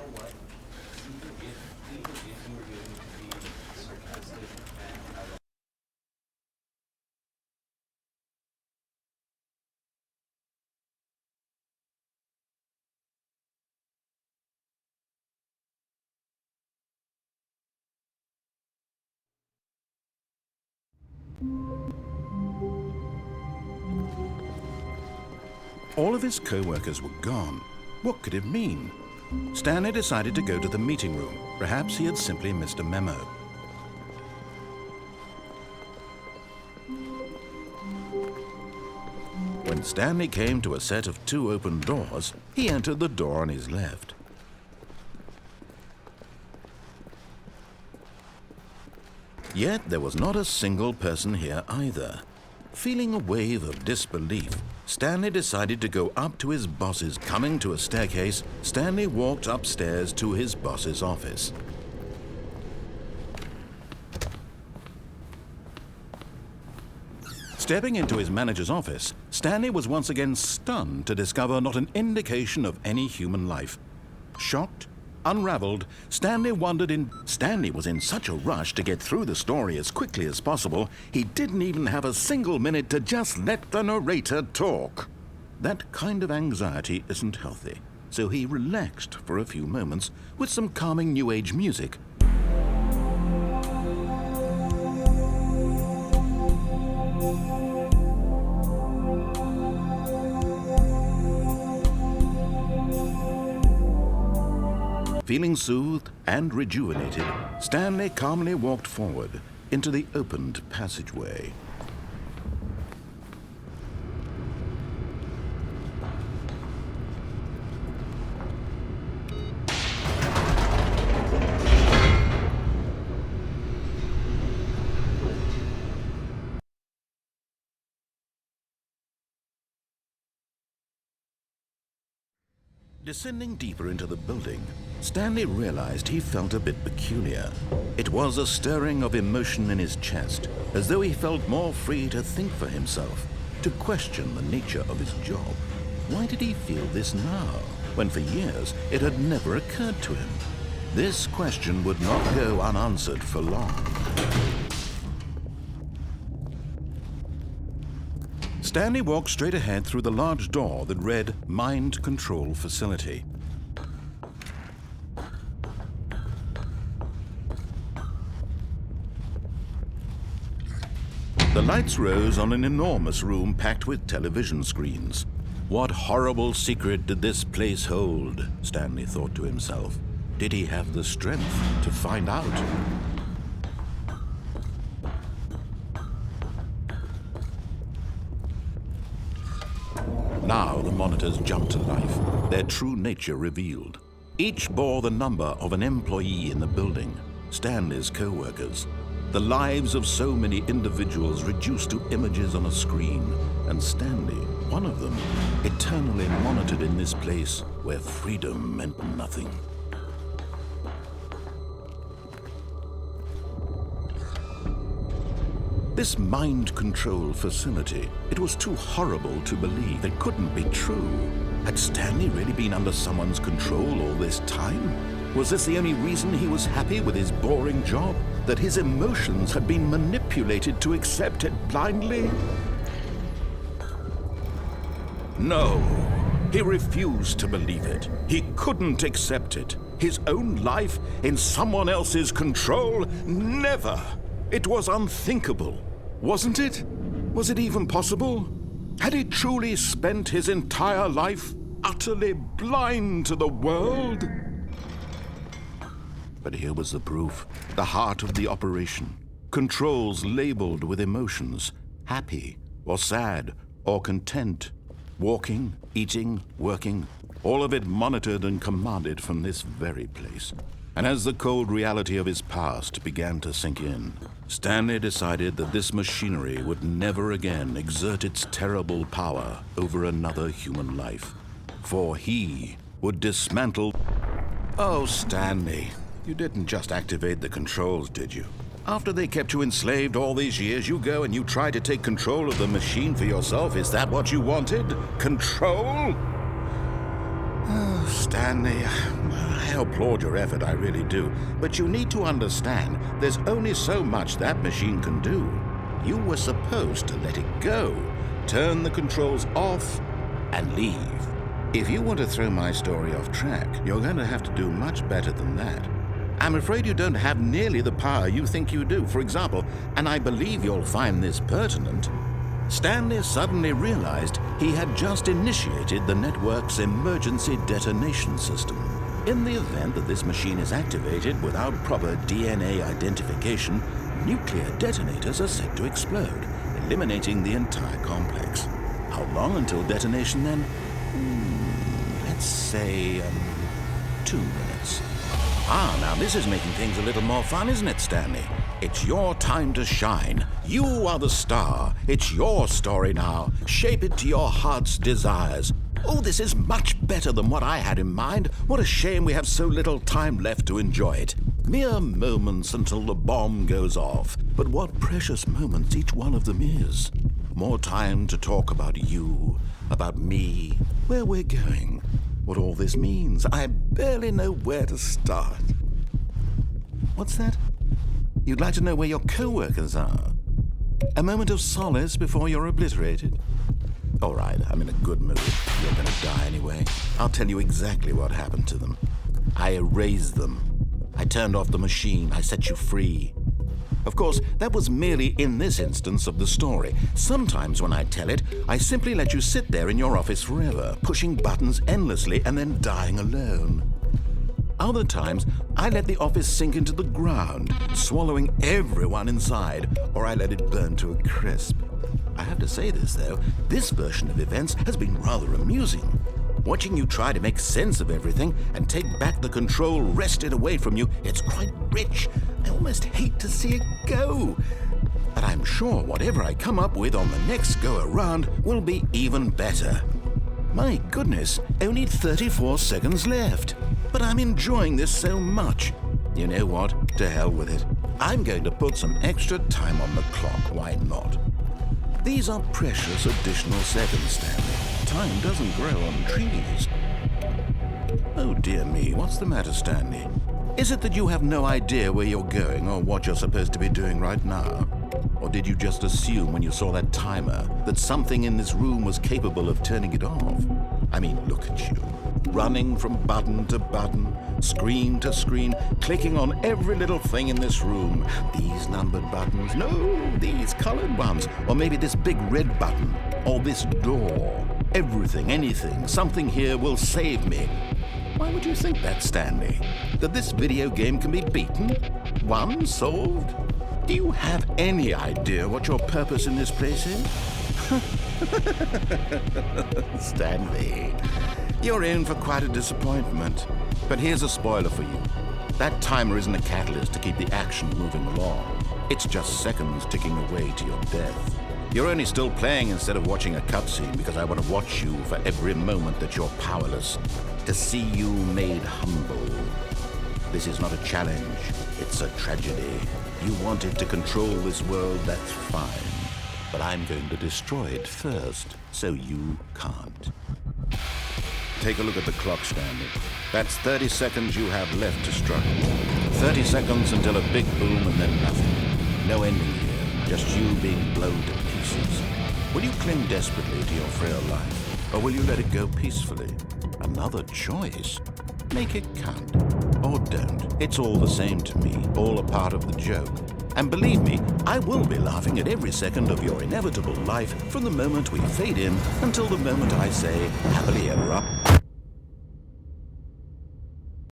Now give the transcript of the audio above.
know what? Even if you were going to be sarcastic and ironic. All of his co-workers were gone. What could it mean? Stanley decided to go to the meeting room. Perhaps he had simply missed a memo. When Stanley came to a set of 2 open doors, he entered the door on his left. Yet there was not a single person here either. Feeling a wave of disbelief, Stanley decided to go up to his boss's. Coming to a staircase, Stanley walked upstairs to his boss's office. Stepping into his manager's office, Stanley was once again stunned to discover not an indication of any human life. Shocked, unraveled, Stanley was in such a rush to get through the story as quickly as possible, he didn't even have a single minute to just let the narrator talk. That kind of anxiety isn't healthy, so he relaxed for a few moments with some calming New Age music. Feeling soothed and rejuvenated, Stanley calmly walked forward into the opened passageway. Descending deeper into the building, Stanley realized he felt a bit peculiar. It was a stirring of emotion in his chest, as though he felt more free to think for himself, to question the nature of his job. Why did he feel this now, when for years it had never occurred to him? This question would not go unanswered for long. Stanley walked straight ahead through the large door that read Mind Control Facility. The lights rose on an enormous room packed with television screens. What horrible secret did this place hold? Stanley thought to himself. Did he have the strength to find out? Now the monitors jumped to life, their true nature revealed. Each bore the number of an employee in the building, Stanley's co-workers. The lives of so many individuals reduced to images on a screen, and Stanley, one of them, eternally monitored in this place where freedom meant nothing. This mind control facility, it was too horrible to believe. It couldn't be true. Had Stanley really been under someone's control all this time? Was this the only reason he was happy with his boring job? That his emotions had been manipulated to accept it blindly? No, he refused to believe it. He couldn't accept it. His own life in someone else's control? Never! It was unthinkable, wasn't it? Was it even possible? Had he truly spent his entire life utterly blind to the world? But here was the proof, the heart of the operation. Controls labeled with emotions, happy or sad or content. Walking, eating, working, all of it monitored and commanded from this very place. And as the cold reality of his past began to sink in, Stanley decided that this machinery would never again exert its terrible power over another human life. For he would dismantle... Oh, Stanley, you didn't just activate the controls, did you? After they kept you enslaved all these years, you go and you try to take control of the machine for yourself. Is that what you wanted? Control? Oh, Stanley, I applaud your effort, I really do. But you need to understand, there's only so much that machine can do. You were supposed to let it go, turn the controls off, and leave. If you want to throw my story off track, you're going to have to do much better than that. I'm afraid you don't have nearly the power you think you do. For example, and I believe you'll find this pertinent, Stanley suddenly realized he had just initiated the network's emergency detonation system. In the event that this machine is activated without proper DNA identification, nuclear detonators are set to explode, eliminating the entire complex. How long until detonation then? Let's say 2 minutes. Now this is making things a little more fun, isn't it, Stanley? It's your time to shine. You are the star. It's your story now. Shape it to your heart's desires. Oh, this is much better than what I had in mind. What a shame we have so little time left to enjoy it. Mere moments until the bomb goes off. But what precious moments each one of them is. More time to talk about you, about me, where we're going, what all this means. I barely know where to start. What's that? You'd like to know where your co-workers are? A moment of solace before you're obliterated? All right, I'm in a good mood. You're going to die anyway. I'll tell you exactly what happened to them. I erased them. I turned off the machine. I set you free. Of course, that was merely in this instance of the story. Sometimes when I tell it, I simply let you sit there in your office forever, pushing buttons endlessly and then dying alone. Other times, I let the office sink into the ground, swallowing everyone inside, or I let it burn to a crisp. I have to say this, though, this version of events has been rather amusing. Watching you try to make sense of everything and take back the control wrested away from you, it's quite rich. I almost hate to see it go. But I'm sure whatever I come up with on the next go-around will be even better. My goodness, only 34 seconds left. But I'm enjoying this so much. You know what? To hell with it. I'm going to put some extra time on the clock. Why not? These are precious additional seconds, Stanley. Time doesn't grow on trees. Oh dear me, what's the matter, Stanley? Is it that you have no idea where you're going or what you're supposed to be doing right now? Or did you just assume when you saw that timer that something in this room was capable of turning it off? I mean, look at you. Running from button to button, screen to screen, clicking on every little thing in this room. These numbered buttons, no, these colored ones. Or maybe this big red button, or this door. Everything, anything, something here will save me. Why would you think that, Stanley? That this video game can be beaten? Won? Solved? Do you have any idea what your purpose in this place is? Stanley, you're in for quite a disappointment. But here's a spoiler for you. That timer isn't a catalyst to keep the action moving along. It's just seconds ticking away to your death. You're only still playing instead of watching a cutscene because I want to watch you for every moment that you're powerless, to see you made humble. This is not a challenge, it's a tragedy. You wanted to control this world, that's fine. But I'm going to destroy it first, so you can't. Take a look at the clock, Stanley. That's 30 seconds you have left to struggle. 30 seconds until a big boom and then nothing. No ending here, just you being blown to pieces. Will you cling desperately to your frail life, or will you let it go peacefully? Another choice. Make it count. Or don't. It's all the same to me, all a part of the joke. And believe me, I will be laughing at every second of your inevitable life from the moment we fade in until the moment I say, happily ever after.